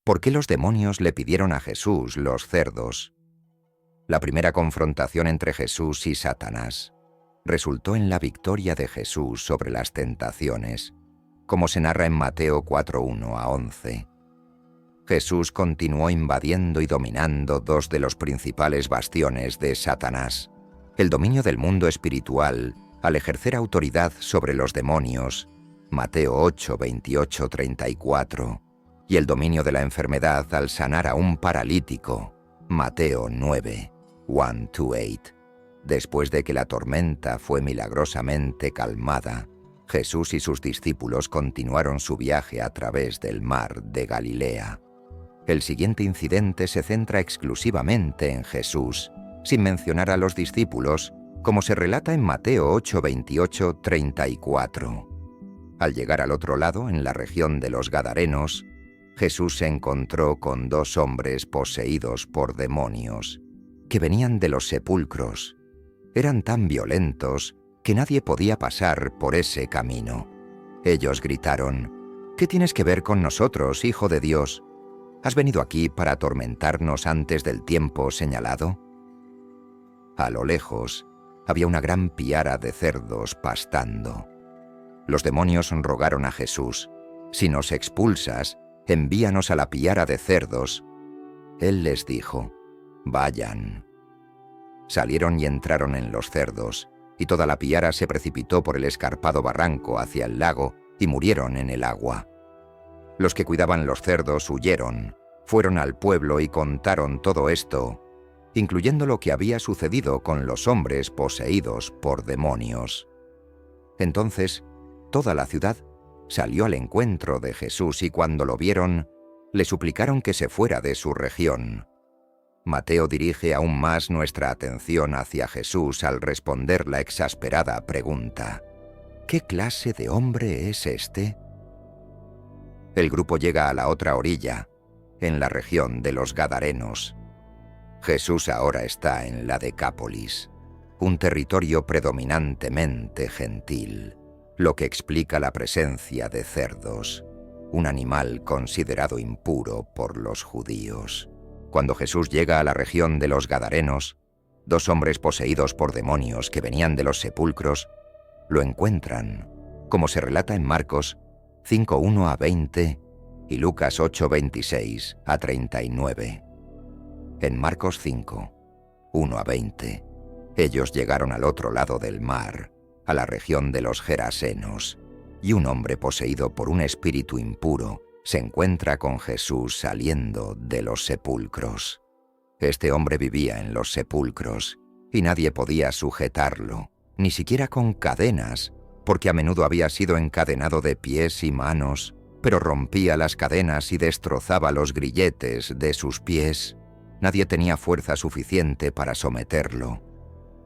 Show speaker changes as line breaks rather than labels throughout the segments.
¿Por qué los demonios le pidieron a Jesús los cerdos? La primera confrontación entre Jesús y Satanás resultó en la victoria de Jesús sobre las tentaciones, como se narra en Mateo 4:1 a 11. Jesús continuó invadiendo y dominando dos de los principales bastiones de Satanás: el dominio del mundo espiritual al ejercer autoridad sobre los demonios, Mateo 8, 28, 34, y el dominio de la enfermedad al sanar a un paralítico, Mateo 9, 1-8. Después de que la tormenta fue milagrosamente calmada, Jesús y sus discípulos continuaron su viaje a través del mar de Galilea. El siguiente incidente se centra exclusivamente en Jesús, sin mencionar a los discípulos, como se relata en Mateo 8, 28, 34. Al llegar al otro lado, en la región de los Gadarenos, Jesús se encontró con dos hombres poseídos por demonios, que venían de los sepulcros. Eran tan violentos que nadie podía pasar por ese camino. Ellos gritaron: «¿Qué tienes que ver con nosotros, Hijo de Dios? ¿Has venido aquí para atormentarnos antes del tiempo señalado?» A lo lejos había una gran piara de cerdos pastando. Los demonios rogaron a Jesús: «Si nos expulsas, envíanos a la piara de cerdos». Él les dijo: «Vayan». Salieron y entraron en los cerdos, y toda la piara se precipitó por el escarpado barranco hacia el lago y murieron en el agua. Los que cuidaban los cerdos huyeron, fueron al pueblo y contaron todo esto, incluyendo lo que había sucedido con los hombres poseídos por demonios. Entonces, toda la ciudad salió al encuentro de Jesús y cuando lo vieron, le suplicaron que se fuera de su región. Mateo dirige aún más nuestra atención hacia Jesús al responder la exasperada pregunta: ¿qué clase de hombre es este? El grupo llega a la otra orilla, en la región de los Gadarenos. Jesús ahora está en la Decápolis, un territorio predominantemente gentil, lo que explica la presencia de cerdos, un animal considerado impuro por los judíos. Cuando Jesús llega a la región de los Gadarenos, dos hombres poseídos por demonios que venían de los sepulcros lo encuentran, como se relata en Marcos 5:1 a 20 y Lucas 8:26 a 39. En Marcos 5:1 a 20, ellos llegaron al otro lado del mar, a la región de los Gerasenos, y un hombre poseído por un espíritu impuro se encuentra con Jesús saliendo de los sepulcros. Este hombre vivía en los sepulcros y nadie podía sujetarlo, ni siquiera con cadenas, porque a menudo había sido encadenado de pies y manos, pero rompía las cadenas y destrozaba los grilletes de sus pies. Nadie tenía fuerza suficiente para someterlo.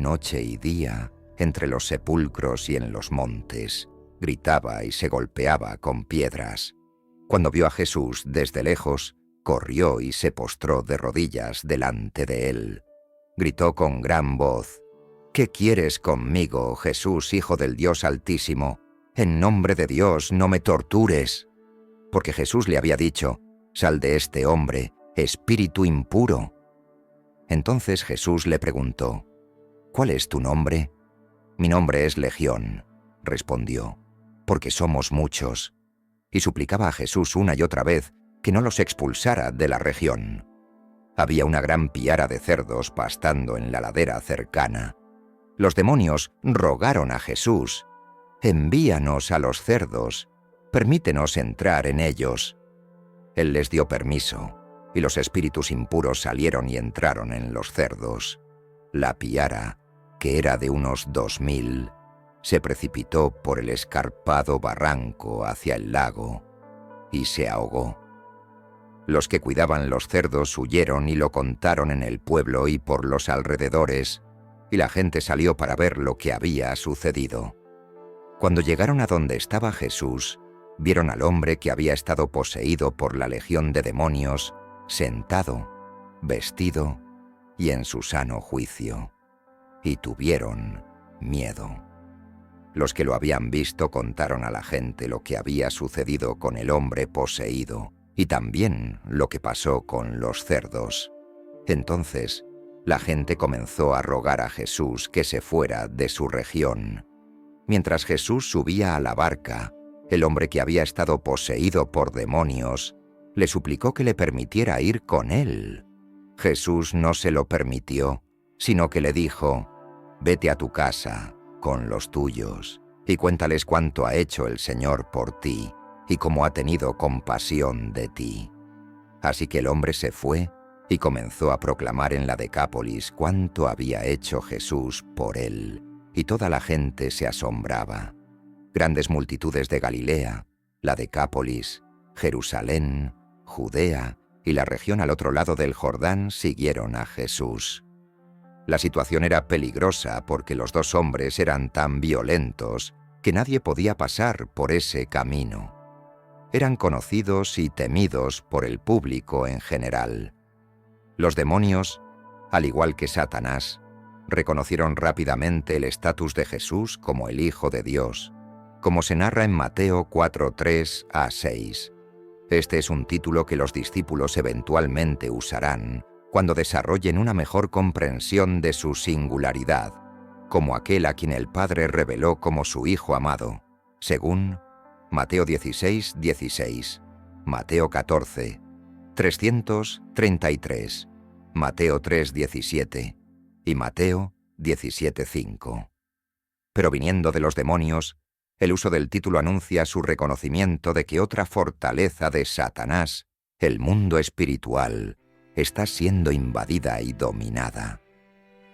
Noche y día, entre los sepulcros y en los montes, gritaba y se golpeaba con piedras. Cuando vio a Jesús desde lejos, corrió y se postró de rodillas delante de él. Gritó con gran voz: «¿Qué quieres conmigo, Jesús, Hijo del Dios Altísimo? En nombre de Dios, no me tortures». Porque Jesús le había dicho: «Sal de este hombre, espíritu impuro». Entonces Jesús le preguntó: «¿Cuál es tu nombre?» «Mi nombre es Legión», respondió, «porque somos muchos». Y suplicaba a Jesús una y otra vez que no los expulsara de la región. Había una gran piara de cerdos pastando en la ladera cercana. Los demonios rogaron a Jesús: «Envíanos a los cerdos, permítenos entrar en ellos». Él les dio permiso, y los espíritus impuros salieron y entraron en los cerdos. La piara, que era de unos 2000, se precipitó por el escarpado barranco hacia el lago y se ahogó. Los que cuidaban los cerdos huyeron y lo contaron en el pueblo y por los alrededores, y la gente salió para ver lo que había sucedido. Cuando llegaron a donde estaba Jesús, vieron al hombre que había estado poseído por la legión de demonios, sentado, vestido y en su sano juicio, y tuvieron miedo. Los que lo habían visto contaron a la gente lo que había sucedido con el hombre poseído y también lo que pasó con los cerdos. Entonces, la gente comenzó a rogar a Jesús que se fuera de su región. Mientras Jesús subía a la barca, el hombre que había estado poseído por demonios le suplicó que le permitiera ir con él. Jesús no se lo permitió, sino que le dijo: «Vete a tu casa con los tuyos y cuéntales cuánto ha hecho el Señor por ti y cómo ha tenido compasión de ti». Así que el hombre se fue y comenzó a proclamar en la Decápolis cuánto había hecho Jesús por él, y toda la gente se asombraba. Grandes multitudes de Galilea, la Decápolis, Jerusalén, Judea y la región al otro lado del Jordán siguieron a Jesús. La situación era peligrosa porque los dos hombres eran tan violentos que nadie podía pasar por ese camino. Eran conocidos y temidos por el público en general. Los demonios, al igual que Satanás, reconocieron rápidamente el estatus de Jesús como el Hijo de Dios, como se narra en Mateo 4:3-6. Este es un título que los discípulos eventualmente usarán cuando desarrollen una mejor comprensión de su singularidad, como aquel a quien el Padre reveló como su Hijo amado, según Mateo 16:16, Mateo 14, 333, Mateo 3:17 y Mateo 17:5. Pero viniendo de los demonios, el uso del título anuncia su reconocimiento de que otra fortaleza de Satanás, el mundo espiritual, está siendo invadida y dominada.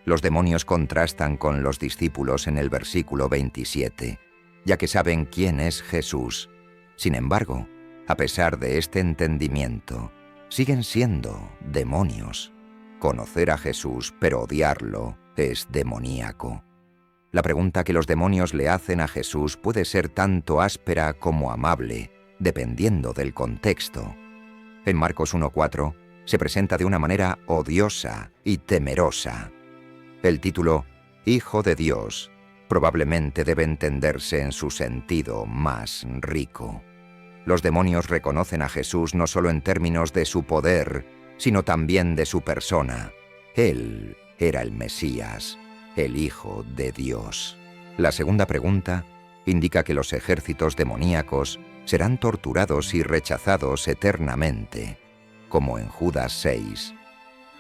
Los demonios contrastan con los discípulos en el versículo 27, ya que saben quién es Jesús. Sin embargo, a pesar de este entendimiento, siguen siendo demonios. Conocer a Jesús, pero odiarlo, es demoníaco. La pregunta que los demonios le hacen a Jesús puede ser tanto áspera como amable, dependiendo del contexto. En Marcos 1:4 se presenta de una manera odiosa y temerosa. El título Hijo de Dios probablemente debe entenderse en su sentido más rico. Los demonios reconocen a Jesús no solo en términos de su poder, sino también de su persona. Él era el Mesías, el Hijo de Dios. La segunda pregunta indica que los ejércitos demoníacos serán torturados y rechazados eternamente, como en Judas 6.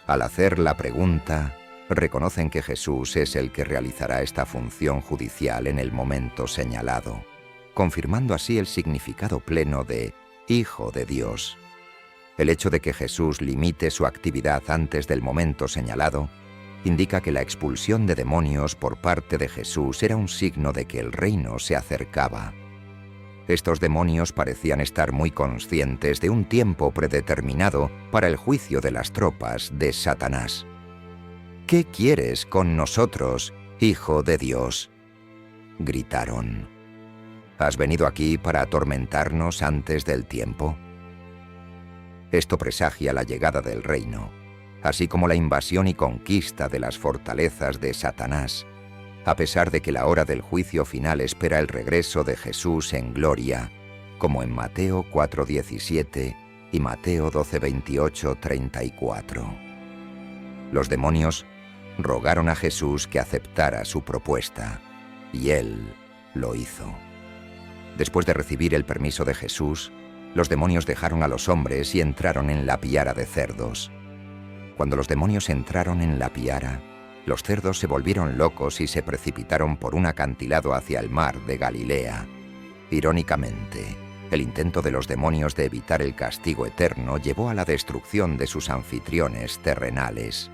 Al hacer la pregunta, reconocen que Jesús es el que realizará esta función judicial en el momento señalado, confirmando así el significado pleno de Hijo de Dios. El hecho de que Jesús limite su actividad antes del momento señalado indica que la expulsión de demonios por parte de Jesús era un signo de que el reino se acercaba. Estos demonios parecían estar muy conscientes de un tiempo predeterminado para el juicio de las tropas de Satanás. «¿Qué quieres con nosotros, Hijo de Dios?», gritaron. «¿Has venido aquí para atormentarnos antes del tiempo?». Esto presagia la llegada del reino, así como la invasión y conquista de las fortalezas de Satanás, a pesar de que la hora del juicio final espera el regreso de Jesús en gloria, como en Mateo 4:17 y Mateo 12:28-34. Los demonios rogaron a Jesús que aceptara su propuesta, y él lo hizo. Después de recibir el permiso de Jesús, los demonios dejaron a los hombres y entraron en la piara de cerdos. Cuando los demonios entraron en la piara, los cerdos se volvieron locos y se precipitaron por un acantilado hacia el mar de Galilea. Irónicamente, el intento de los demonios de evitar el castigo eterno llevó a la destrucción de sus anfitriones terrenales.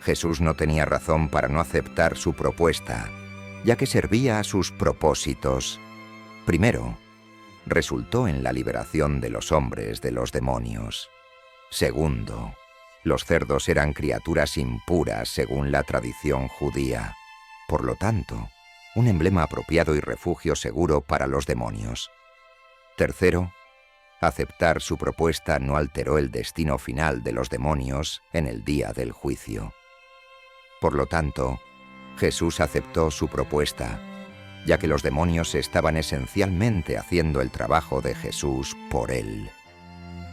Jesús no tenía razón para no aceptar su propuesta, ya que servía a sus propósitos. Primero, resultó en la liberación de los hombres de los demonios. Segundo, los cerdos eran criaturas impuras según la tradición judía. Por lo tanto, un emblema apropiado y refugio seguro para los demonios. Tercero, aceptar su propuesta no alteró el destino final de los demonios en el día del juicio. Por lo tanto, Jesús aceptó su propuesta, ya que los demonios estaban esencialmente haciendo el trabajo de Jesús por él.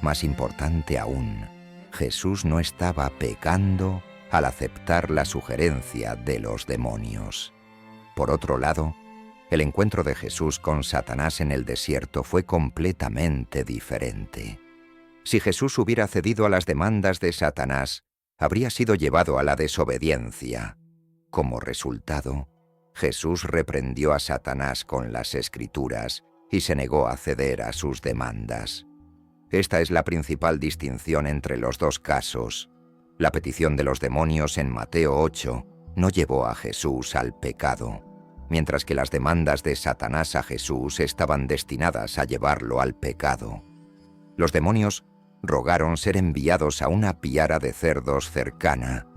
Más importante aún, Jesús no estaba pecando al aceptar la sugerencia de los demonios. Por otro lado, el encuentro de Jesús con Satanás en el desierto fue completamente diferente. Si Jesús hubiera cedido a las demandas de Satanás, habría sido llevado a la desobediencia. Como resultado, Jesús reprendió a Satanás con las Escrituras y se negó a ceder a sus demandas. Esta es la principal distinción entre los dos casos. La petición de los demonios en Mateo 8 no llevó a Jesús al pecado, mientras que las demandas de Satanás a Jesús estaban destinadas a llevarlo al pecado. Los demonios rogaron ser enviados a una piara de cerdos cercana,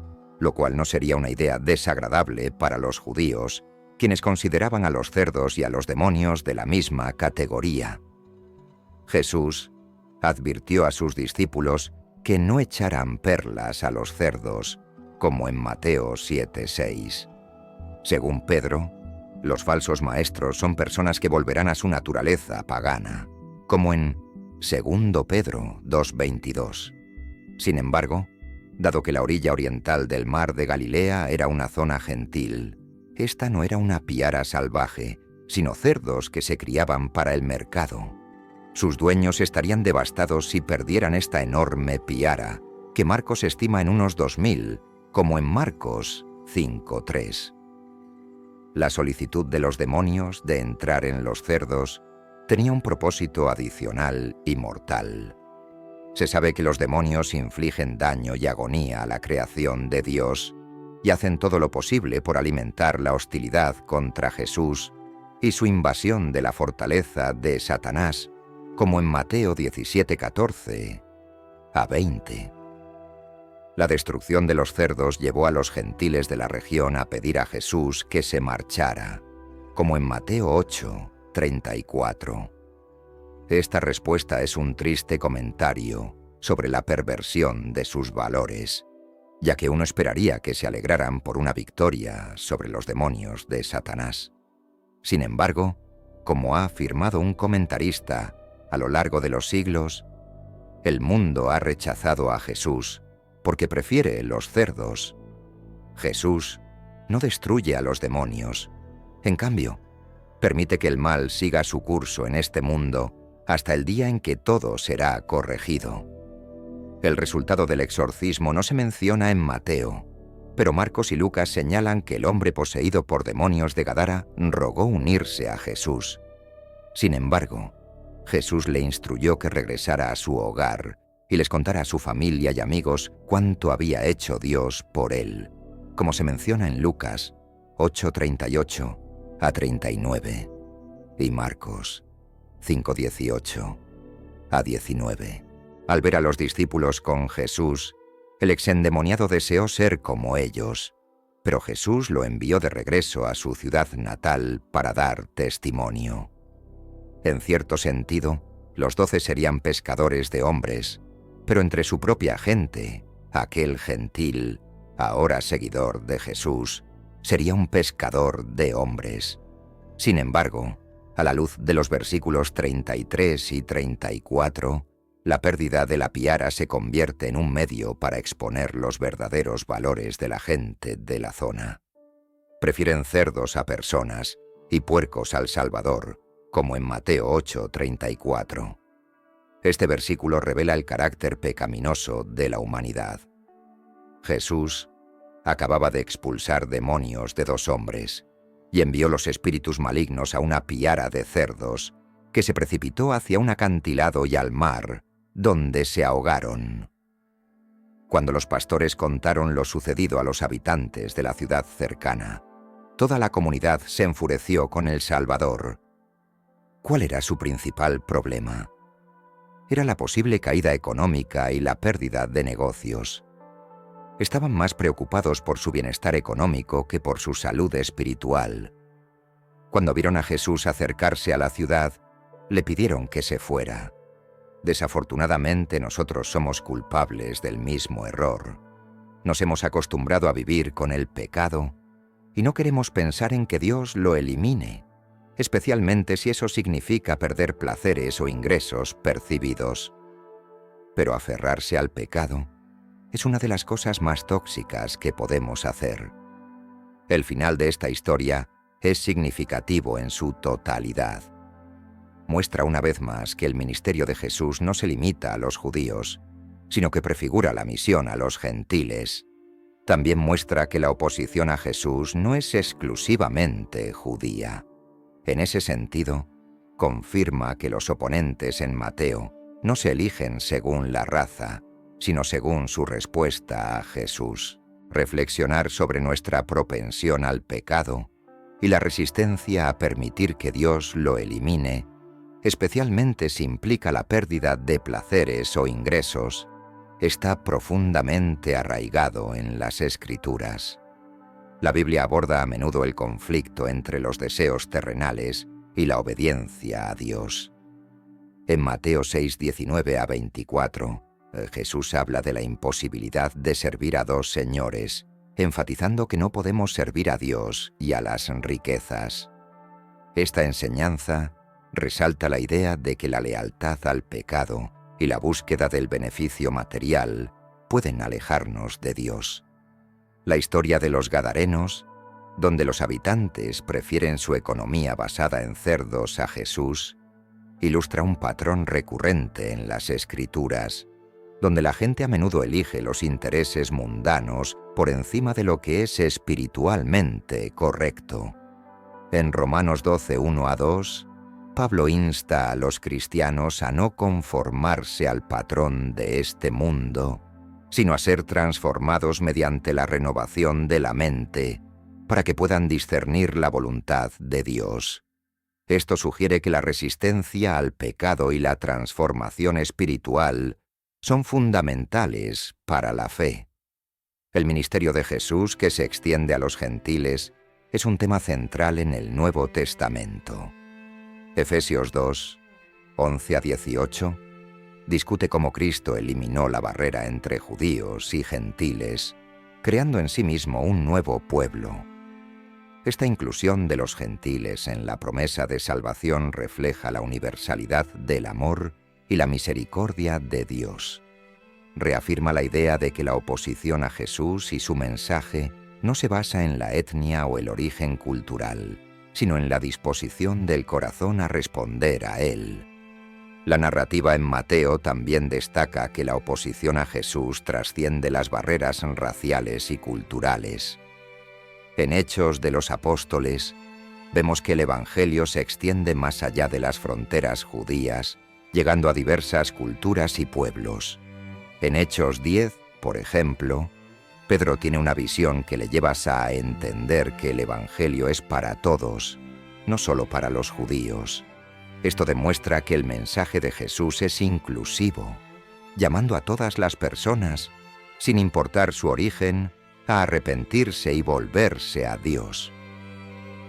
lo cual no sería una idea desagradable para los judíos, quienes consideraban a los cerdos y a los demonios de la misma categoría. Jesús advirtió a sus discípulos que no echaran perlas a los cerdos, como en Mateo 7:6. Según Pedro, los falsos maestros son personas que volverán a su naturaleza pagana, como en 2 Pedro 2:22. Sin embargo, dado que la orilla oriental del mar de Galilea era una zona gentil, esta no era una piara salvaje, sino cerdos que se criaban para el mercado. Sus dueños estarían devastados si perdieran esta enorme piara, que Marcos estima en unos 2000, como en Marcos 5:3. La solicitud de los demonios de entrar en los cerdos tenía un propósito adicional y mortal. Se sabe que los demonios infligen daño y agonía a la creación de Dios y hacen todo lo posible por alimentar la hostilidad contra Jesús y su invasión de la fortaleza de Satanás, como en Mateo 17:14 a 20. La destrucción de los cerdos llevó a los gentiles de la región a pedir a Jesús que se marchara, como en Mateo 8:34. Esta respuesta es un triste comentario sobre la perversión de sus valores, ya que uno esperaría que se alegraran por una victoria sobre los demonios de Satanás. Sin embargo, como ha afirmado un comentarista, a lo largo de los siglos, el mundo ha rechazado a Jesús porque prefiere los cerdos. Jesús no destruye a los demonios. En cambio, permite que el mal siga su curso en este mundo hasta el día en que todo será corregido. El resultado del exorcismo no se menciona en Mateo, pero Marcos y Lucas señalan que el hombre poseído por demonios de Gadara rogó unirse a Jesús. Sin embargo, Jesús le instruyó que regresara a su hogar y les contara a su familia y amigos cuánto había hecho Dios por él, como se menciona en Lucas 8:38 a 39 y Marcos 5:18 a 19. Al ver a los discípulos con Jesús, el exendemoniado deseó ser como ellos, pero Jesús lo envió de regreso a su ciudad natal para dar testimonio. En cierto sentido, los 12 serían pescadores de hombres, pero entre su propia gente, aquel gentil, ahora seguidor de Jesús, sería un pescador de hombres. Sin embargo, a la luz de los versículos 33 y 34, la pérdida de la piara se convierte en un medio para exponer los verdaderos valores de la gente de la zona. Prefieren cerdos a personas y puercos al Salvador, como en Mateo 8:34. Este versículo revela el carácter pecaminoso de la humanidad. Jesús acababa de expulsar demonios de 2 hombres y envió los espíritus malignos a una piara de cerdos que se precipitó hacia un acantilado y al mar, donde se ahogaron. Cuando los pastores contaron lo sucedido a los habitantes de la ciudad cercana, toda la comunidad se enfureció con el Salvador. ¿Cuál era su principal problema? Era la posible caída económica y la pérdida de negocios. Estaban más preocupados por su bienestar económico que por su salud espiritual. Cuando vieron a Jesús acercarse a la ciudad, le pidieron que se fuera. Desafortunadamente, nosotros somos culpables del mismo error. Nos hemos acostumbrado a vivir con el pecado y no queremos pensar en que Dios lo elimine, especialmente si eso significa perder placeres o ingresos percibidos. Pero aferrarse al pecado es una de las cosas más tóxicas que podemos hacer. El final de esta historia es significativo en su totalidad. Muestra una vez más que el ministerio de Jesús no se limita a los judíos, sino que prefigura la misión a los gentiles. También muestra que la oposición a Jesús no es exclusivamente judía. En ese sentido, confirma que los oponentes en Mateo no se eligen según la raza, sino según su respuesta a Jesús. Reflexionar sobre nuestra propensión al pecado y la resistencia a permitir que Dios lo elimine, especialmente si implica la pérdida de placeres o ingresos, está profundamente arraigado en las Escrituras. La Biblia aborda a menudo el conflicto entre los deseos terrenales y la obediencia a Dios. En Mateo 6, 19 a 24, Jesús habla de la imposibilidad de servir a dos señores, enfatizando que no podemos servir a Dios y a las riquezas. Esta enseñanza resalta la idea de que la lealtad al pecado y la búsqueda del beneficio material pueden alejarnos de Dios. La historia de los Gadarenos, donde los habitantes prefieren su economía basada en cerdos a Jesús, ilustra un patrón recurrente en las Escrituras, donde la gente a menudo elige los intereses mundanos por encima de lo que es espiritualmente correcto. En Romanos 12, 1 a 2, Pablo insta a los cristianos a no conformarse al patrón de este mundo, sino a ser transformados mediante la renovación de la mente, para que puedan discernir la voluntad de Dios. Esto sugiere que la resistencia al pecado y la transformación espiritual son fundamentales para la fe. El ministerio de Jesús, que se extiende a los gentiles, es un tema central en el Nuevo Testamento. Efesios 2, 11 a 18, discute cómo Cristo eliminó la barrera entre judíos y gentiles, creando en sí mismo un nuevo pueblo. Esta inclusión de los gentiles en la promesa de salvación refleja la universalidad del amor y la misericordia de Dios. Reafirma la idea de que la oposición a Jesús y su mensaje no se basa en la etnia o el origen cultural, sino en la disposición del corazón a responder a Él. La narrativa en Mateo también destaca que la oposición a Jesús trasciende las barreras raciales y culturales. En Hechos de los Apóstoles, vemos que el Evangelio se extiende más allá de las fronteras judías, llegando a diversas culturas y pueblos. En Hechos 10, por ejemplo, Pedro tiene una visión que le lleva a entender que el Evangelio es para todos, no solo para los judíos. Esto demuestra que el mensaje de Jesús es inclusivo, llamando a todas las personas, sin importar su origen, a arrepentirse y volverse a Dios.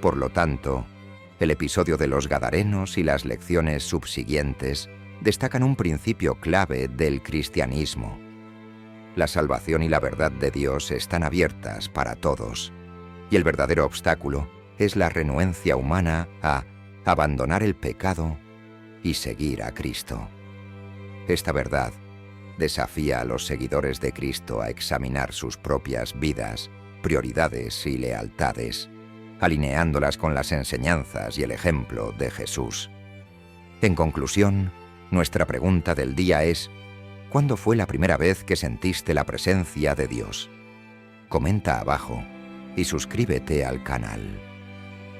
Por lo tanto, el episodio de los Gadarenos y las lecciones subsiguientes destacan un principio clave del cristianismo. La salvación y la verdad de Dios están abiertas para todos, y el verdadero obstáculo es la renuencia humana a abandonar el pecado y seguir a Cristo. Esta verdad desafía a los seguidores de Cristo a examinar sus propias vidas, prioridades y lealtades, alineándolas con las enseñanzas y el ejemplo de Jesús. En conclusión, nuestra pregunta del día es: ¿cuándo fue la primera vez que sentiste la presencia de Dios? Comenta abajo y suscríbete al canal.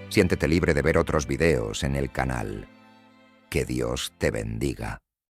Siéntete libre de ver otros videos en el canal. Que Dios te bendiga.